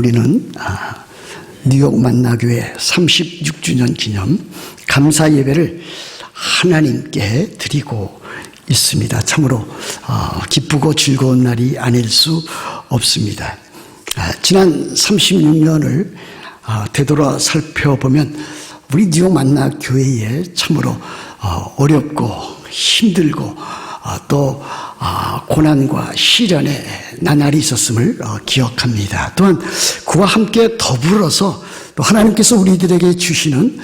우리는 뉴욕 만나교회 36주년 기념 감사 예배를 하나님께 드리고 있습니다. 참으로 기쁘고 즐거운 날이 아닐 수 없습니다. 지난 36년을 되돌아 살펴보면 우리 뉴욕 만나교회에 참으로 어렵고 힘들고 또 고난과 시련의 나날이 있었음을 기억합니다. 또한 그와 함께 더불어서 또 하나님께서 우리들에게 주시는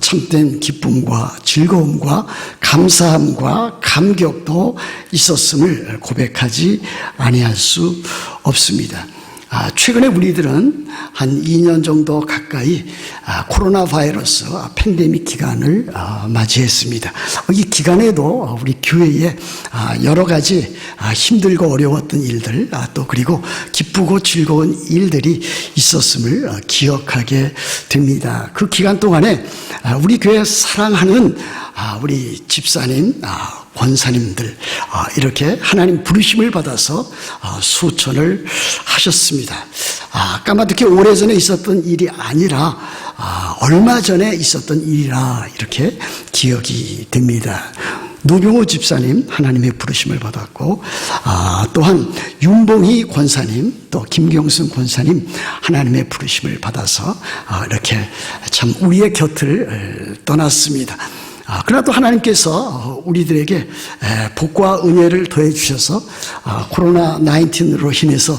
참된 기쁨과 즐거움과 감사함과 감격도 있었음을 고백하지 아니할 수 없습니다. 최근에 우리들은 한 2년 정도 가까이 코로나 바이러스 팬데믹 기간을 맞이했습니다. 이 기간에도 우리 교회에 여러 가지 힘들고 어려웠던 일들 또 그리고 기쁘고 즐거운 일들이 있었음을 기억하게 됩니다. 그 기간 동안에 우리 교회 사랑하는 우리 집사님, 권사님들 이렇게 하나님 부르심을 받아서 수천을 하셨습니다. 까마득히 오래전에 있었던 일이 아니라 얼마 전에 있었던 일이라 이렇게 기억이 됩니다. 노병호 집사님 하나님의 부르심을 받았고 또한 윤봉희 권사님 또 김경순 권사님 하나님의 부르심을 받아서 이렇게 참 우리의 곁을 떠났습니다. 그러나 또 하나님께서 우리들에게 복과 은혜를 더해 주셔서 코로나19으로 인해서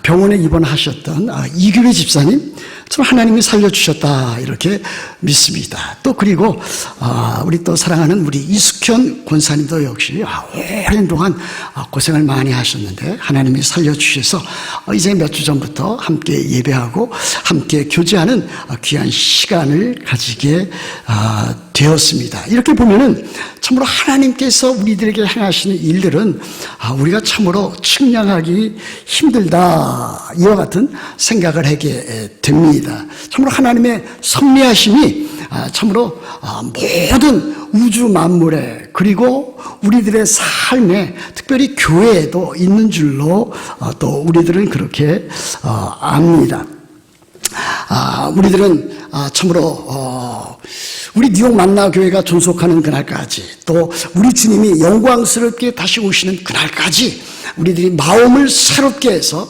병원에 입원하셨던 이규리 집사님 참 하나님이 살려주셨다 이렇게 믿습니다. 또 그리고 우리 또 사랑하는 우리 이숙현 권사님도 역시 오랜 동안 고생을 많이 하셨는데 하나님이 살려주셔서 이제 몇 주 전부터 함께 예배하고 함께 교제하는 귀한 시간을 가지게 되었습니다. 이렇게 보면은 참으로 하나님께서 우리들에게 행하시는 일들은 우리가 참으로 측량하기 힘들다 이와 같은 생각을 하게 됩니다. 참으로 하나님의 섭리하심이 참으로 모든 우주 만물에 그리고 우리들의 삶에 특별히 교회에도 있는 줄로 또 우리들은 그렇게 압니다. 우리들은 참으로 우리 뉴욕 만나교회가 존속하는 그날까지 또 우리 주님이 영광스럽게 다시 오시는 그날까지 우리들이 마음을 새롭게 해서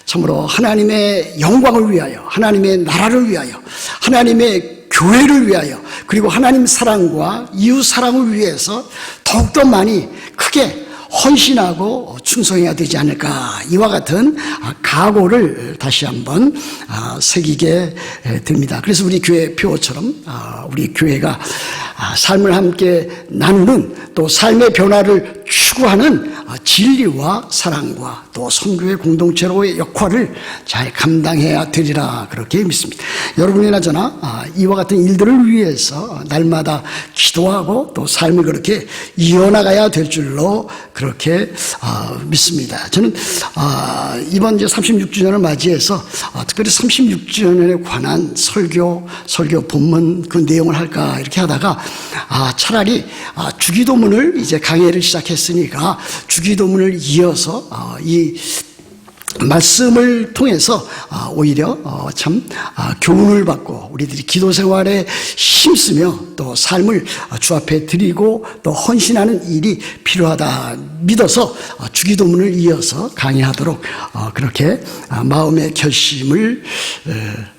참으로 하나님의 영광을 위하여 하나님의 나라를 위하여 하나님의 교회를 위하여 그리고 하나님 사랑과 이웃 사랑을 위해서 더욱더 많이 크게 헌신하고 충성해야 되지 않을까 이와 같은 각오를 다시 한번 새기게 됩니다. 그래서 우리 교회 표어처럼 우리 교회가 삶을 함께 나누는 또 삶의 변화를 추구하는 진리와 사랑과 또 선교의 공동체로의 역할을 잘 감당해야 되리라 그렇게 믿습니다. 여러분이나 저나 이와 같은 일들을 위해서 날마다 기도하고 또 삶을 그렇게 이어나가야 될 줄로 그렇게 믿습니다. 저는 이번 이제 36주년을 맞이해서 특별히 36주년에 관한 설교 본문 그 내용을 할까 이렇게 하다가 차라리 주기도문을 이제 강의를 시작했으니까 주기도문을 이어서 이 말씀을 통해서 오히려 참 교훈을 받고 우리들이 기도 생활에 힘쓰며 또 삶을 주 앞에 드리고 또 헌신하는 일이 필요하다 믿어서 주기도문을 이어서 강의하도록 그렇게 마음의 결심을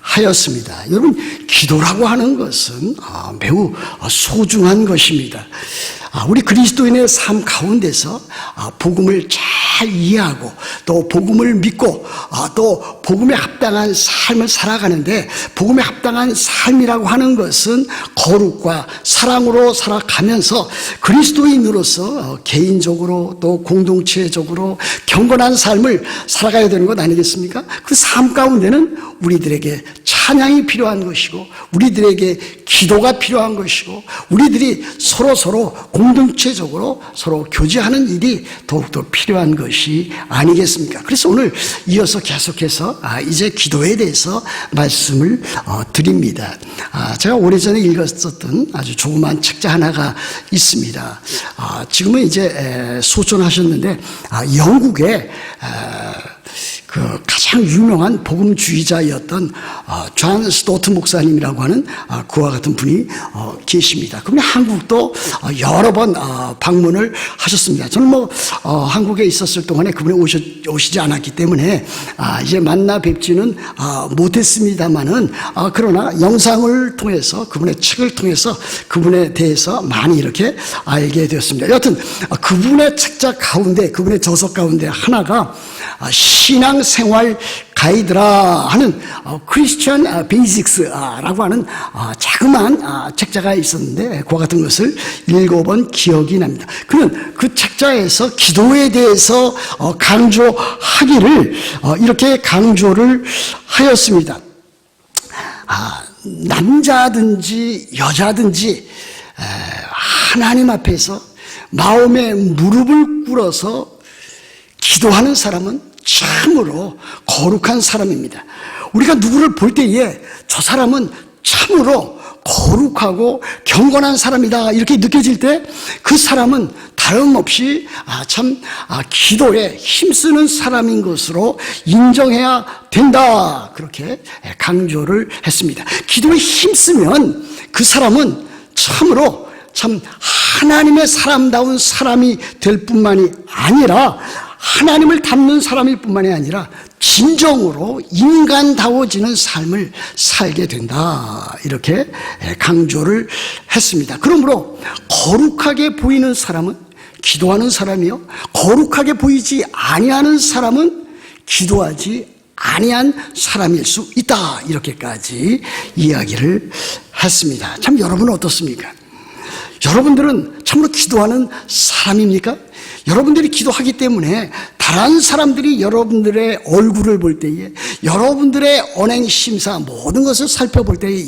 하였습니다. 여러분 기도라고 하는 것은 매우 소중한 것입니다. 우리 그리스도인의 삶 가운데서 복음을 잘 이해하고 또 복음을 믿고 또 복음에 합당한 삶을 살아가는데 복음에 합당한 삶이라고 하는 것은 거룩과 사랑으로 살아가면서 그리스도인으로서 개인적으로 또 공동체적으로 경건한 삶을 살아가야 되는 것 아니겠습니까? 그 삶 가운데는 우리들에게 찬양이 필요한 것이고 우리들에게 기도가 필요한 것이고 우리들이 서로 공동체적으로 서로 교제하는 일이 더욱더 필요한 것이 아니겠습니까? 그래서 오늘 이어서 계속해서 이제 기도에 대해서 말씀을 드립니다. 제가 오래전에 읽었었던 아주 조그만 책자 하나가 있습니다. 지금은 이제 소천하셨는데 영국에 그 가장 유명한 복음주의자였던 존 스토트 목사님이라고 하는 그와 같은 분이 계십니다. 그분이 한국도 여러 번 방문을 하셨습니다. 저는 뭐 한국에 있었을 동안에 그분이 오시지 않았기 때문에 이제 만나 뵙지는 못했습니다만은 그러나 영상을 통해서 그분의 책을 통해서 그분에 대해서 많이 이렇게 알게 되었습니다. 여하튼 그분의 책자 가운데 그분의 저서 가운데 하나가 신앙생활 가이드라 하는 크리스천 베이직스라고 하는 자그마한 책자가 있었는데 그와 같은 것을 읽어본 기억이 납니다. 그는 그 책자에서 기도에 대해서 강조하기를 이렇게 강조를 하였습니다. 남자든지 여자든지 하나님 앞에서 마음에 무릎을 꿇어서 기도하는 사람은 참으로 거룩한 사람입니다. 우리가 누구를 볼 때에 저 사람은 참으로 거룩하고 경건한 사람이다 이렇게 느껴질 때 그 사람은 다름없이 기도에 힘쓰는 사람인 것으로 인정해야 된다 그렇게 강조를 했습니다. 기도에 힘쓰면 그 사람은 참으로 하나님의 사람다운 사람이 될 뿐만이 아니라 하나님을 닮는 사람일 뿐만이 아니라 진정으로 인간다워지는 삶을 살게 된다 이렇게 강조를 했습니다. 그러므로 거룩하게 보이는 사람은 기도하는 사람이요 거룩하게 보이지 아니하는 사람은 기도하지 아니한 사람일 수 있다 이렇게까지 이야기를 했습니다. 참 여러분은 어떻습니까? 여러분들은 참으로 기도하는 사람입니까? 여러분들이 기도하기 때문에 다른 사람들이 여러분들의 얼굴을 볼 때에 여러분들의 언행심사 모든 것을 살펴볼 때에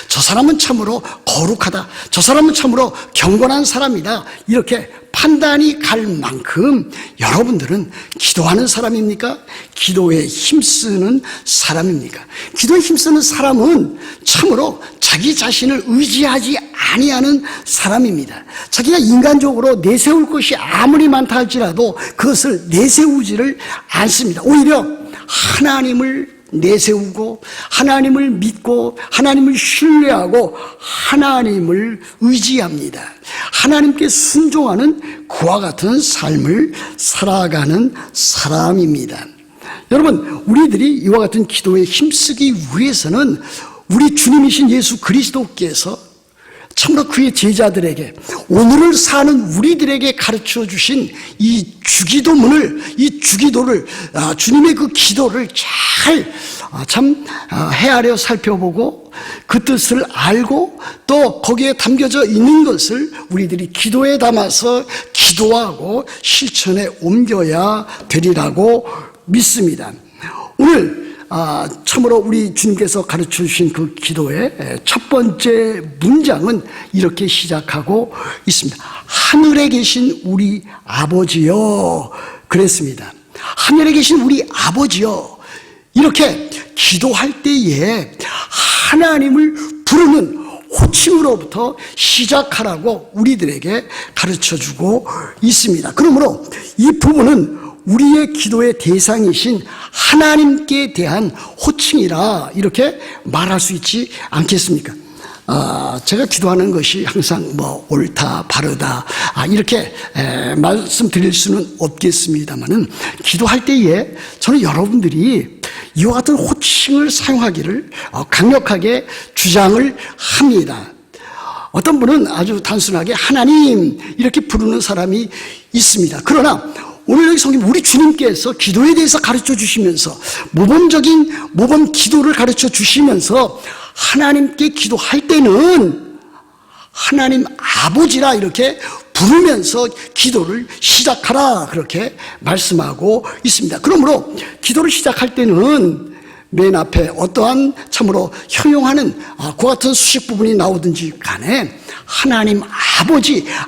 저 사람은 참으로 거룩하다 저 사람은 참으로 경건한 사람이다 이렇게 판단이 갈 만큼 여러분들은 기도하는 사람입니까? 기도에 힘쓰는 사람입니까? 기도에 힘쓰는 사람은 참으로 자기 자신을 의지하지 아니하는 사람입니다. 자기가 인간적으로 내세울 것이 아무리 많다 할지라도 그것을 내세우지를 않습니다. 오히려 하나님을 내세우고 하나님을 믿고 하나님을 신뢰하고 하나님을 의지합니다. 하나님께 순종하는 그와 같은 삶을 살아가는 사람입니다. 여러분, 우리들이 이와 같은 기도에 힘쓰기 위해서는 우리 주님이신 예수 그리스도께서 참으로 그의 제자들에게 오늘을 사는 우리들에게 가르쳐 주신 이 주기도문을 이 주기도를 주님의 그 기도를 잘 헤아려 살펴보고 그 뜻을 알고 또 거기에 담겨져 있는 것을 우리들이 기도에 담아서 기도하고 실천에 옮겨야 되리라고 믿습니다. 오늘 참으로 우리 주님께서 가르쳐 주신 그 기도의 첫 번째 문장은 이렇게 시작하고 있습니다. 하늘에 계신 우리 아버지여 그랬습니다. 하늘에 계신 우리 아버지여 이렇게 기도할 때에 하나님을 부르는 호칭으로부터 시작하라고 우리들에게 가르쳐주고 있습니다. 그러므로 이 부분은 우리의 기도의 대상이신 하나님께 대한 호칭이라 이렇게 말할 수 있지 않겠습니까? 제가 기도하는 것이 항상 옳다, 바르다, 이렇게 말씀드릴 수는 없겠습니다만은 기도할 때에 저는 여러분들이 이와 같은 호칭을 사용하기를 강력하게 주장을 합니다. 어떤 분은 아주 단순하게 하나님 이렇게 부르는 사람이 있습니다. 그러나 오늘 여기 성경 우리 주님께서 기도에 대해서 가르쳐 주시면서 모범 기도를 가르쳐 주시면서 하나님께 기도할 때는 하나님 아버지라 이렇게 부르면서 기도를 시작하라 그렇게 말씀하고 있습니다. 그러므로 기도를 시작할 때는 맨 앞에 어떠한 참으로 형용하는 그와 같은 수식 부분이 나오든지 간에 하나님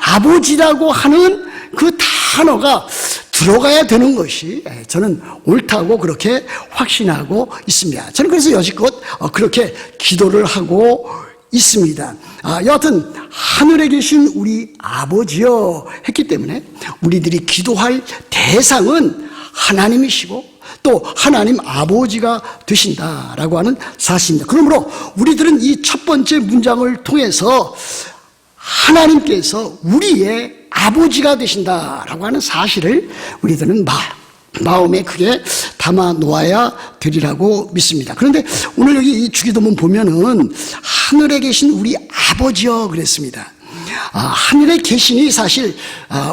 아버지라고 하는 그 단어가 들어가야 되는 것이 저는 옳다고 그렇게 확신하고 있습니다. 저는 그래서 여지껏 그렇게 기도를 하고 있습니다. 여하튼 하늘에 계신 우리 아버지여 했기 때문에 우리들이 기도할 대상은 하나님이시고 또 하나님 아버지가 되신다라고 하는 사실입니다. 그러므로 우리들은 이 첫 번째 문장을 통해서 하나님께서 우리의 아버지가 되신다라고 하는 사실을 우리들은 마음에 크게 담아 놓아야 되리라고 믿습니다. 그런데 오늘 여기 이 주기도문 보면은 하늘에 계신 우리 아버지여 그랬습니다. 하늘에 계시니 사실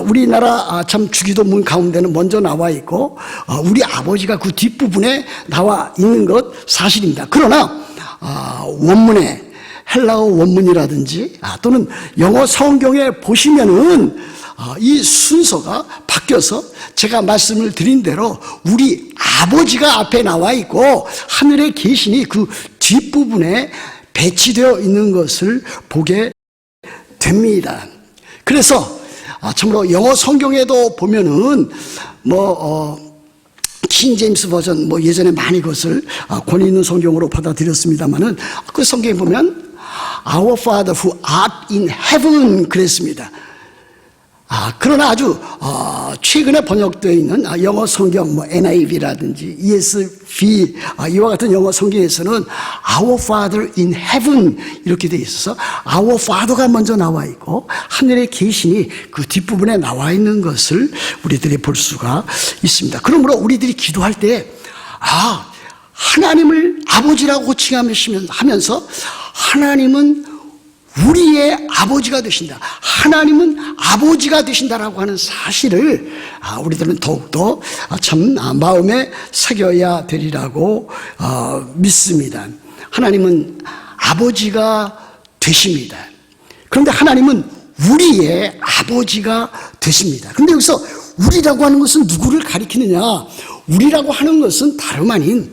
우리나라 참 주기도문 가운데는 먼저 나와 있고 우리 아버지가 그 뒷부분에 나와 있는 것 사실입니다. 그러나 원문에 헬라어 원문이라든지 또는 영어 성경에 보시면은 이 순서가 바뀌어서 제가 말씀을 드린 대로 우리 아버지가 앞에 나와 있고 하늘에 계시니 그 뒷부분에 배치되어 있는 것을 보게 됩니다. 그래서 참으로 영어 성경에도 보면은 킹 제임스 버전 예전에 많이 그것을 권위 있는 성경으로 받아들였습니다만은 그 성경에 보면 Our Father who art in heaven 그랬습니다. 그러나 아주 최근에 번역되어 있는 영어 성경 NIV라든지 ESV 이와 같은 영어 성경에서는 Our Father in heaven 이렇게 되어 있어서 Our Father가 먼저 나와 있고 하늘에 계시니 그 뒷부분에 나와 있는 것을 우리들이 볼 수가 있습니다. 그러므로 우리들이 기도할 때 하나님을 아버지라고 호칭하면서 하나님은 우리의 아버지가 되신다. 하나님은 아버지가 되신다라고 하는 사실을 우리들은 더욱더 참 마음에 새겨야 되리라고 믿습니다. 하나님은 아버지가 되십니다. 그런데 하나님은 우리의 아버지가 되십니다. 그런데 여기서 우리라고 하는 것은 누구를 가리키느냐? 우리라고 하는 것은 다름 아닌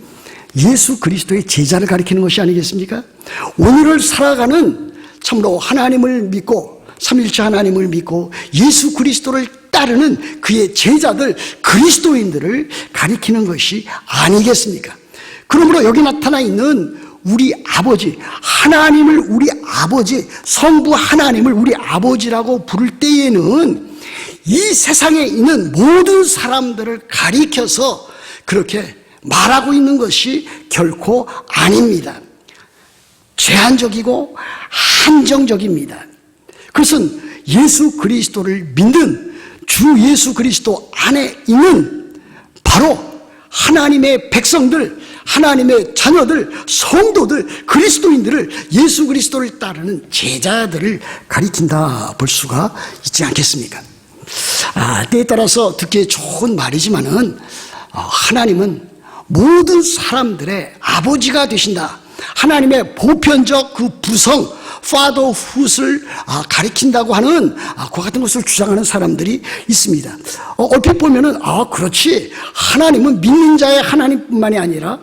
예수 그리스도의 제자를 가리키는 것이 아니겠습니까? 오늘을 살아가는 참으로 하나님을 믿고 삼위일체 하나님을 믿고 예수 그리스도를 따르는 그의 제자들 그리스도인들을 가리키는 것이 아니겠습니까? 그러므로 여기 나타나 있는 우리 아버지 하나님을 우리 아버지 성부 하나님을 우리 아버지라고 부를 때에는 이 세상에 있는 모든 사람들을 가리켜서 그렇게 말하고 있는 것이 결코 아닙니다. 제한적이고 한정적입니다. 그것은 예수 그리스도를 믿는 주 예수 그리스도 안에 있는 바로 하나님의 백성들, 하나님의 자녀들, 성도들, 그리스도인들을 예수 그리스도를 따르는 제자들을 가리킨다 볼 수가 있지 않겠습니까? 때에 따라서 듣기에 좋은 말이지만은 하나님은 모든 사람들의 아버지가 되신다. 하나님의 보편적 그 부성 fatherhood을 가리킨다고 하는 그와 같은 것을 주장하는 사람들이 있습니다. 얼핏 보면은 그렇지 하나님은 믿는 자의 하나님뿐만이 아니라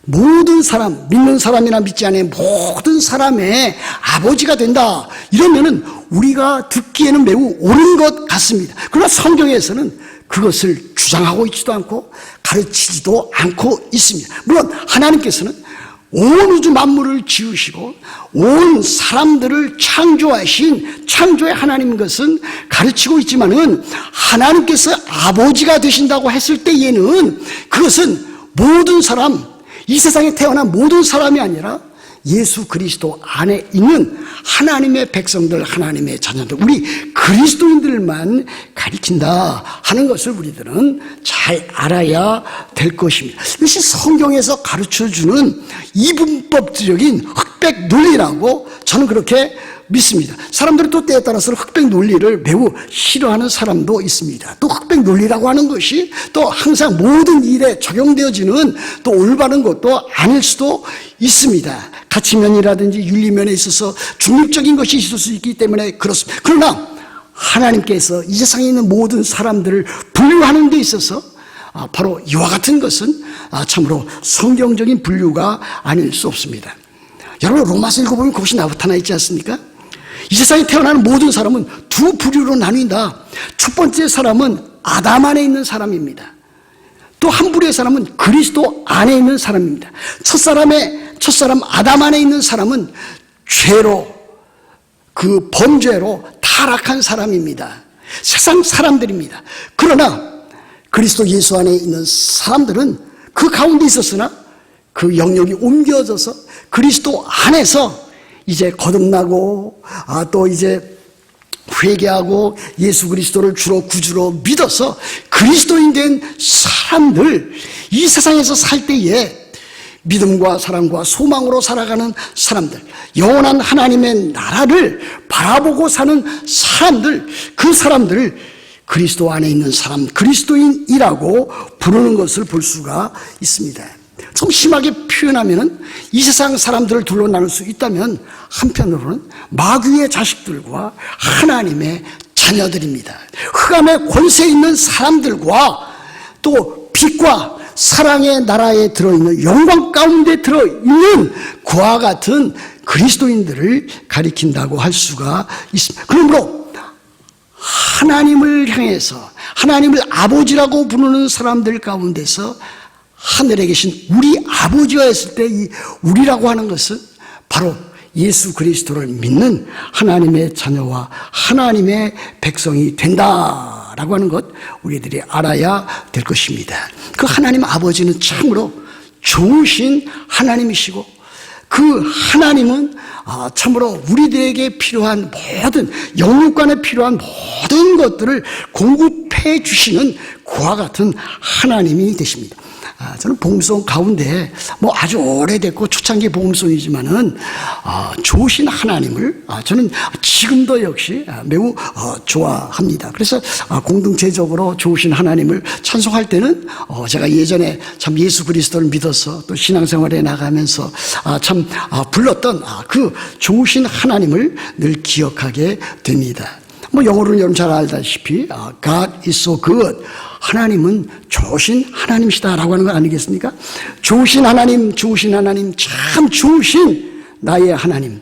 모든 사람 믿는 사람이나 믿지 않는 모든 사람의 아버지가 된다. 이러면은 우리가 듣기에는 매우 옳은 것 같습니다. 그러나 성경에서는 그것을 주장하고 있지도 않고 가르치지도 않고 있습니다. 물론 하나님께서는 온 우주 만물을 지으시고 온 사람들을 창조하신 창조의 하나님인 것은 가르치고 있지만은 하나님께서 아버지가 되신다고 했을 때에는 그것은 모든 사람, 이 세상에 태어난 모든 사람이 아니라 예수 그리스도 안에 있는 하나님의 백성들, 하나님의 자녀들, 우리 그리스도인들만 가리킨다 하는 것을 우리들은 잘 알아야 될 것입니다. 이것이 성경에서 가르쳐주는 이분법적인 흑백 논리라고 저는 그렇게 믿습니다. 사람들은 또 때에 따라서는 흑백 논리를 매우 싫어하는 사람도 있습니다. 또 흑백 논리라고 하는 것이 또 항상 모든 일에 적용되어지는 또 올바른 것도 아닐 수도 있습니다. 가치면이라든지 윤리면에 있어서 중립적인 것이 있을 수 있기 때문에 그렇습니다. 그러나 하나님께서 이 세상에 있는 모든 사람들을 분류하는 데 있어서 바로 이와 같은 것은 참으로 성경적인 분류가 아닐 수 없습니다. 여러분 로마서 읽어보면 그것이 나타나 있지 않습니까? 이 세상에 태어나는 모든 사람은 두 부류로 나뉜다. 첫 번째 사람은 아담 안에 있는 사람입니다. 또 한 부류의 사람은 그리스도 안에 있는 사람입니다. 첫사람 아담 안에 있는 사람은 죄로 그 범죄로 타락한 사람입니다. 세상 사람들입니다. 그러나 그리스도 예수 안에 있는 사람들은 그 가운데 있었으나 그 영역이 옮겨져서 그리스도 안에서 이제 거듭나고 또 이제 회개하고 예수 그리스도를 주로 구주로 믿어서 그리스도인 된 사람들, 이 세상에서 살 때에 믿음과 사랑과 소망으로 살아가는 사람들, 영원한 하나님의 나라를 바라보고 사는 사람들, 그 사람들을 그리스도 안에 있는 사람, 그리스도인이라고 부르는 것을 볼 수가 있습니다. 좀 심하게 표현하면은 이 세상 사람들을 둘로 나눌 수 있다면 한편으로는 마귀의 자식들과 하나님의 자녀들입니다. 흑암의 권세 있는 사람들과 또 빛과 사랑의 나라에 들어있는 영광 가운데 들어있는 그와 같은 그리스도인들을 가리킨다고 할 수가 있습니다. 그러므로 하나님을 향해서 하나님을 아버지라고 부르는 사람들 가운데서 하늘에 계신 우리 아버지가 했을 때 이 우리라고 하는 것은 바로 예수 그리스도를 믿는 하나님의 자녀와 하나님의 백성이 된다라고 하는 것 우리들이 알아야 될 것입니다. 그 하나님 아버지는 참으로 좋으신 하나님이시고 그 하나님은 참으로 우리들에게 필요한 모든 영육간에 필요한 모든 것들을 공급해 주시는 그와 같은 하나님이 되십니다. 저는 복음송 가운데 아주 오래됐고 초창기 복음송이지만은 좋으신 하나님을 저는 지금도 역시 매우 좋아합니다. 그래서 공동체적으로 좋으신 하나님을 찬송할 때는 제가 예전에 참 예수 그리스도를 믿어서 또 신앙생활에 나가면서 참 불렀던 그 좋으신 하나님을 늘 기억하게 됩니다. 영어로는 여러분 잘 알다시피 God is so good. 하나님은 좋으신 하나님이시다라고 하는 거 아니겠습니까? 좋으신 하나님, 참 좋으신 나의 하나님.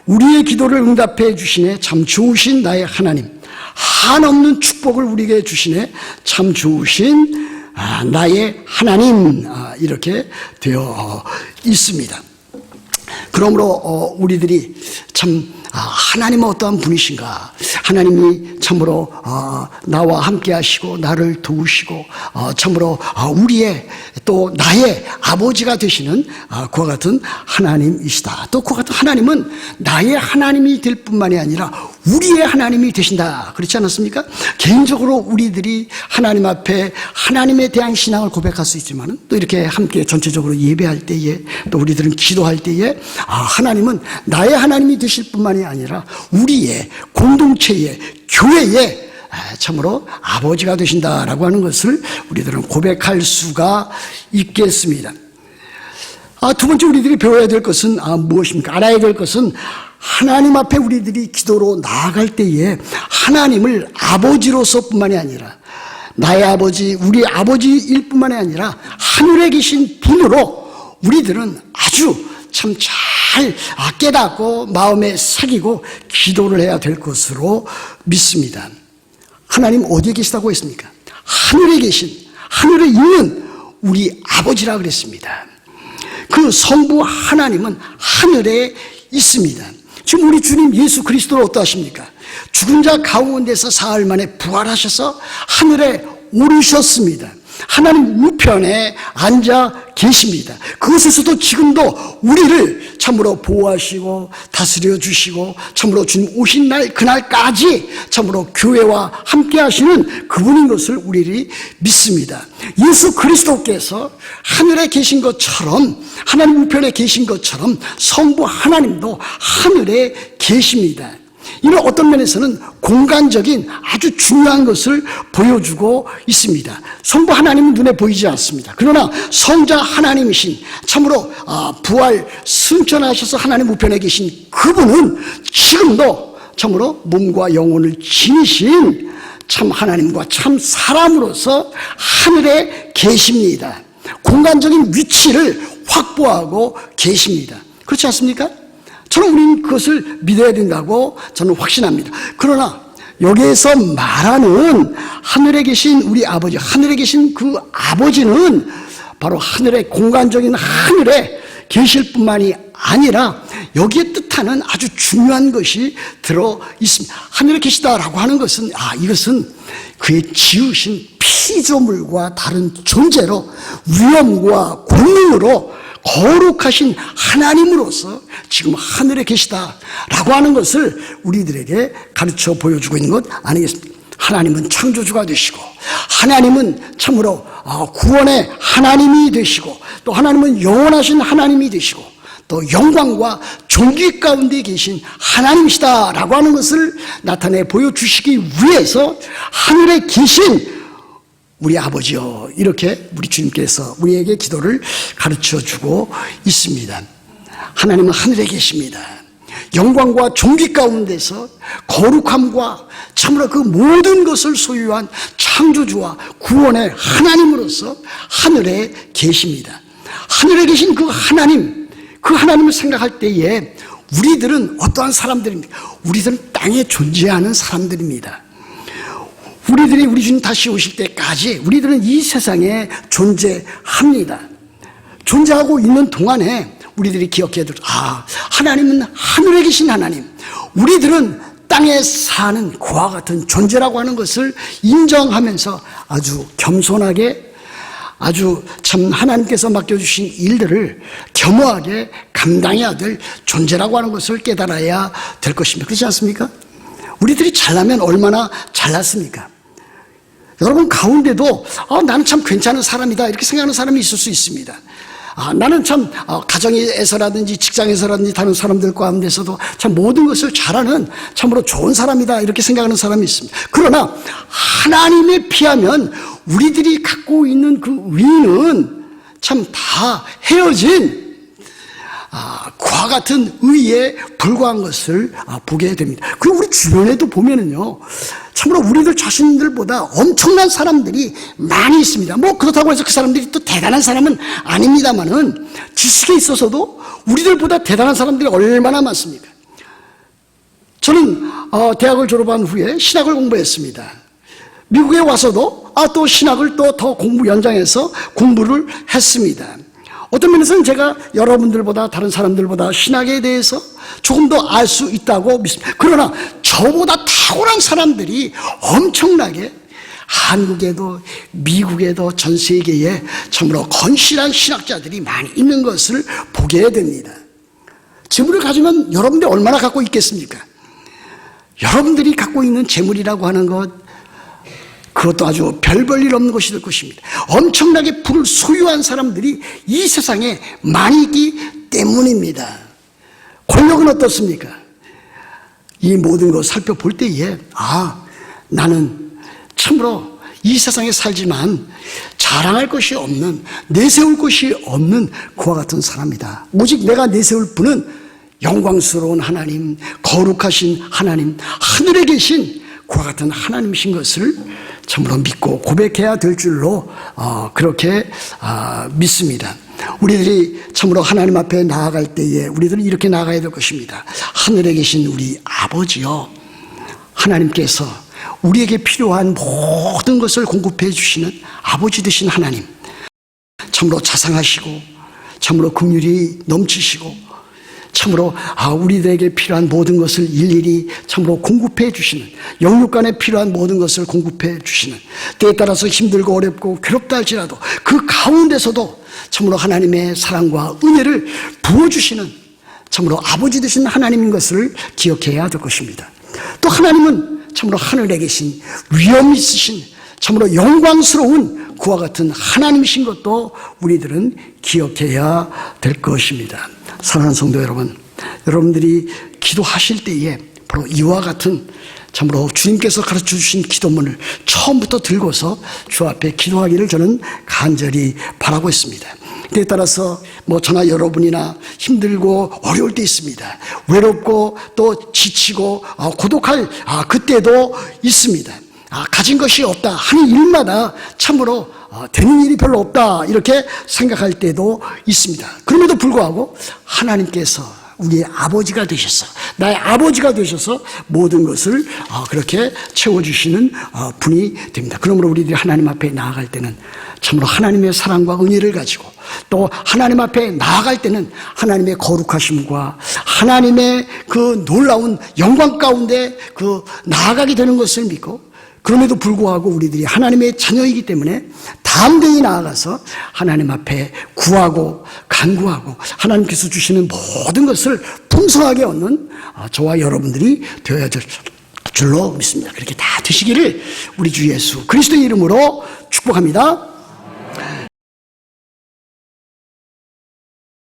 우리의 기도를 응답해 주시네. 참 좋으신 나의 하나님. 한없는 축복을 우리에게 주시네. 참 좋으신 나의 하나님. 이렇게 되어 있습니다. 그러므로 우리들이 참 하나님은 어떠한 분이신가? 하나님이 참으로 나와 함께 하시고 나를 도우시고 참으로 우리의 또 나의 아버지가 되시는 그와 같은 하나님이시다. 또 그와 같은 하나님은 나의 하나님이 될 뿐만이 아니라 우리의 하나님이 되신다. 그렇지 않았습니까? 개인적으로 우리들이 하나님 앞에 하나님에 대한 신앙을 고백할 수 있지만 또 이렇게 함께 전체적으로 예배할 때에 또 우리들은 기도할 때에 하나님은 나의 하나님이 되실 뿐만이 아니라 우리의 공동체의 교회의 참으로 아버지가 되신다라고 하는 것을 우리들은 고백할 수가 있겠습니다. 두 번째 우리들이 배워야 될 것은 무엇입니까? 알아야 될 것은 하나님 앞에 우리들이 기도로 나아갈 때에 하나님을 아버지로서 뿐만이 아니라 나의 아버지, 우리 아버지일 뿐만이 아니라 하늘에 계신 분으로 우리들은 아주 참 잘 깨닫고 마음에 새기고 기도를 해야 될 것으로 믿습니다. 하나님 어디에 계시다고 했습니까? 하늘에 계신, 하늘에 있는 우리 아버지라 그랬습니다. 그 성부 하나님은 하늘에 있습니다. 지금 우리 주님 예수 그리스도를 어떠하십니까? 죽은 자 가운데서 사흘 만에 부활하셔서 하늘에 오르셨습니다. 하나님 우편에 앉아 계십니다. 그것에서도 지금도 우리를 참으로 보호하시고 다스려 주시고 참으로 주님 오신 날 그날까지 참으로 교회와 함께 하시는 그분인 것을 우리들이 믿습니다. 예수 그리스도께서 하늘에 계신 것처럼 하나님 우편에 계신 것처럼 성부 하나님도 하늘에 계십니다. 이는 어떤 면에서는 공간적인 아주 중요한 것을 보여주고 있습니다. 성부 하나님은 눈에 보이지 않습니다. 그러나 성자 하나님이신 참으로 부활 승천하셔서 하나님 우편에 계신 그분은 지금도 참으로 몸과 영혼을 지니신 참 하나님과 참 사람으로서 하늘에 계십니다. 공간적인 위치를 확보하고 계십니다. 그렇지 않습니까? 저는 우리는 그것을 믿어야 된다고 저는 확신합니다. 그러나 여기에서 말하는 하늘에 계신 우리 아버지, 하늘에 계신 그 아버지는 바로 하늘의 공간적인 하늘에 계실 뿐만이 아니라 여기에 뜻하는 아주 중요한 것이 들어 있습니다. 하늘에 계시다라고 하는 것은 이것은 그의 지으신 피조물과 다른 존재로 위엄과 권능으로 거룩하신 하나님으로서 지금 하늘에 계시다라고 하는 것을 우리들에게 가르쳐 보여주고 있는 것 아니겠습니까? 하나님은 창조주가 되시고 하나님은 참으로 구원의 하나님이 되시고 또 하나님은 영원하신 하나님이 되시고 또 영광과 존귀 가운데 계신 하나님이시다라고 하는 것을 나타내 보여주시기 위해서 하늘에 계신 우리 아버지여, 이렇게 우리 주님께서 우리에게 기도를 가르쳐주고 있습니다. 하나님은 하늘에 계십니다. 영광과 존귀 가운데서 거룩함과 참으로 그 모든 것을 소유한 창조주와 구원의 하나님으로서 하늘에 계십니다. 하늘에 계신 그 하나님을 생각할 때에 우리들은 어떠한 사람들입니까? 우리들은 땅에 존재하는 사람들입니다. 우리들이 우리 주님 다시 오실 때까지 우리들은 이 세상에 존재합니다. 존재하고 있는 동안에 우리들이 기억해야 될, 하나님은 하늘에 계신 하나님, 우리들은 땅에 사는 그와 같은 존재라고 하는 것을 인정하면서 아주 겸손하게, 아주 참 하나님께서 맡겨주신 일들을 겸허하게 감당해야 될 존재라고 하는 것을 깨달아야 될 것입니다. 그렇지 않습니까? 우리들이 잘나면 얼마나 잘났습니까? 여러분 가운데도 나는 참 괜찮은 사람이다 이렇게 생각하는 사람이 있을 수 있습니다. 나는 참 가정에서라든지 직장에서라든지 다른 사람들 가운데서도 참 모든 것을 잘하는 참으로 좋은 사람이다 이렇게 생각하는 사람이 있습니다. 그러나 하나님에 비하면 우리들이 갖고 있는 그 위는 참 다 헤어진 그와 같은 의에 불과한 것을 보게 됩니다. 그리고 우리 주변에도 보면은요, 참으로 우리들 자신들보다 엄청난 사람들이 많이 있습니다. 뭐 그렇다고 해서 그 사람들이 또 대단한 사람은 아닙니다만은 지식에 있어서도 우리들보다 대단한 사람들이 얼마나 많습니까? 저는 대학을 졸업한 후에 신학을 공부했습니다. 미국에 와서도 또 신학을 또 더 공부 연장해서 공부를 했습니다. 어떤 면에서는 제가 여러분들보다 다른 사람들보다 신학에 대해서 조금 더 알 수 있다고 믿습니다. 그러나 저보다 탁월한 사람들이 엄청나게 한국에도 미국에도 전 세계에 참으로 건실한 신학자들이 많이 있는 것을 보게 됩니다. 재물을 가지면 여러분들이 얼마나 갖고 있겠습니까? 여러분들이 갖고 있는 재물이라고 하는 것, 그것도 아주 별 볼 일 없는 것이 될 것입니다. 엄청나게 부를 소유한 사람들이 이 세상에 많이 있기 때문입니다. 권력은 어떻습니까? 이 모든 것을 살펴볼 때에 나는 참으로 이 세상에 살지만 자랑할 것이 없는, 내세울 것이 없는 그와 같은 사람이다. 오직 내가 내세울 분은 영광스러운 하나님, 거룩하신 하나님, 하늘에 계신 그와 같은 하나님이신 것을 참으로 믿고 고백해야 될 줄로 그렇게 믿습니다. 우리들이 참으로 하나님 앞에 나아갈 때에 우리들은 이렇게 나아가야 될 것입니다. 하늘에 계신 우리 아버지요, 하나님께서 우리에게 필요한 모든 것을 공급해 주시는 아버지 되신 하나님, 참으로 자상하시고 참으로 긍휼이 넘치시고 참으로 우리들에게 필요한 모든 것을 일일이 참으로 공급해 주시는, 영육간에 필요한 모든 것을 공급해 주시는, 때에 따라서 힘들고 어렵고 괴롭다 할지라도 그 가운데서도 참으로 하나님의 사랑과 은혜를 부어주시는 참으로 아버지 되신 하나님인 것을 기억해야 될 것입니다. 또 하나님은 참으로 하늘에 계신 위엄 있으신 참으로 영광스러운 그와 같은 하나님이신 것도 우리들은 기억해야 될 것입니다. 사랑하는 성도 여러분, 여러분들이 기도하실 때에 바로 이와 같은 참으로 주님께서 가르쳐 주신 기도문을 처음부터 들고서 주 앞에 기도하기를 저는 간절히 바라고 있습니다. 때에 따라서 저나 여러분이나 힘들고 어려울 때 있습니다. 외롭고 또 지치고 고독할 그때도 있습니다. 가진 것이 없다 하는 일마다 참으로 되는 일이 별로 없다 이렇게 생각할 때도 있습니다. 그럼에도 불구하고 하나님께서 우리의 아버지가 되셔서, 나의 아버지가 되셔서 모든 것을 그렇게 채워주시는 분이 됩니다. 그러므로 우리들이 하나님 앞에 나아갈 때는 참으로 하나님의 사랑과 은혜를 가지고, 또 하나님 앞에 나아갈 때는 하나님의 거룩하심과 하나님의 그 놀라운 영광 가운데 나아가게 되는 것을 믿고, 그럼에도 불구하고 우리들이 하나님의 자녀이기 때문에 담대히 나아가서 하나님 앞에 구하고 간구하고 하나님께서 주시는 모든 것을 풍성하게 얻는 저와 여러분들이 되어야 될 줄로 믿습니다. 그렇게 다 되시기를 우리 주 예수 그리스도의 이름으로 축복합니다.